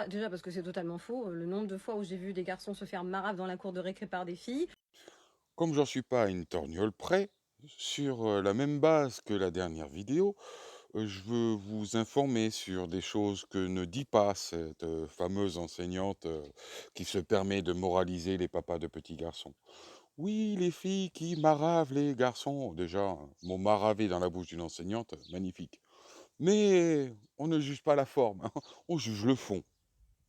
Ah, déjà parce que c'est totalement faux, le nombre de fois où j'ai vu des garçons se faire marave dans la cour de récré par des filles. Comme j'en suis pas à une torgnole près, sur la même base que la dernière vidéo, je veux vous informer sur des choses que ne dit pas cette fameuse enseignante qui se permet de moraliser les papas de petits garçons. Oui, les filles qui maravent les garçons. Déjà, un mot maraver dans la bouche d'une enseignante, magnifique. Mais on ne juge pas la forme, hein, on juge le fond.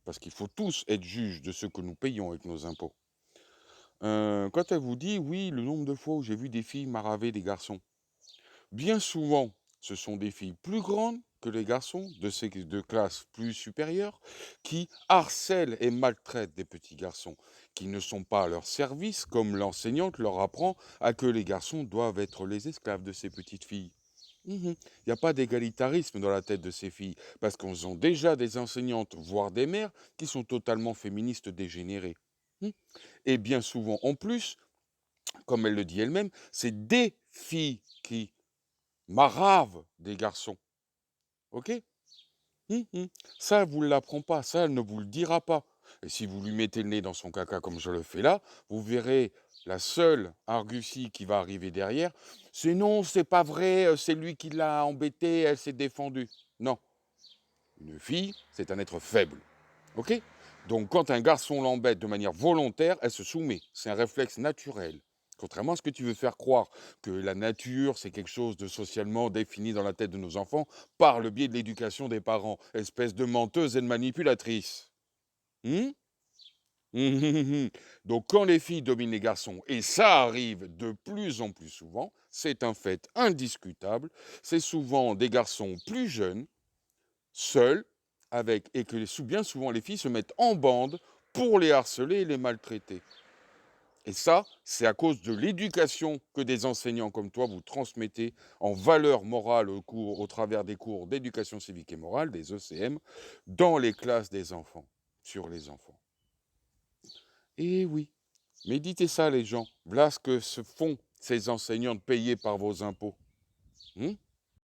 Parce qu'il faut tous être juges de ce que nous payons avec nos impôts. Quand elle vous dit: «Oui, le nombre de fois où j'ai vu des filles maraver des garçons», bien souvent, ce sont des filles plus grandes que les garçons de classes plus supérieures qui harcèlent et maltraitent des petits garçons, qui ne sont pas à leur service, comme l'enseignante leur apprend à que les garçons doivent être les esclaves de ces petites filles. Il n'y a pas d'égalitarisme dans la tête de ces filles, parce qu'on ont déjà des enseignantes, voire des mères, qui sont totalement féministes dégénérées. Mmh. Et bien souvent, en plus, comme elle le dit elle-même, c'est des filles qui maravent des garçons. OK? Ça, elle vous l'apprend pas, ça, elle ne vous le dira pas. Et si vous lui mettez le nez dans son caca comme je le fais là, vous verrez la seule argutie qui va arriver derrière, c'est: «Non, c'est pas vrai, c'est lui qui l'a embêtée, elle s'est défendue». Non, une fille, c'est un être faible. OK? Donc quand un garçon l'embête de manière volontaire, elle se soumet. C'est un réflexe naturel. Contrairement à ce que tu veux faire croire, que la nature, c'est quelque chose de socialement défini dans la tête de nos enfants par le biais de l'éducation des parents. Espèce de menteuse et de manipulatrice. Mmh? Donc quand les filles dominent les garçons, et ça arrive de plus en plus souvent, c'est un fait indiscutable, c'est souvent des garçons plus jeunes, seuls, avec, et que bien souvent les filles se mettent en bande pour les harceler et les maltraiter. Et ça, c'est à cause de l'éducation que des enseignants comme toi vous transmettez en valeurs morales au travers des cours d'éducation civique et morale, des ECM, dans les classes des enfants, sur les enfants. Et oui, méditez ça les gens, voilà ce que se font ces enseignantes payées par vos impôts. Hmm.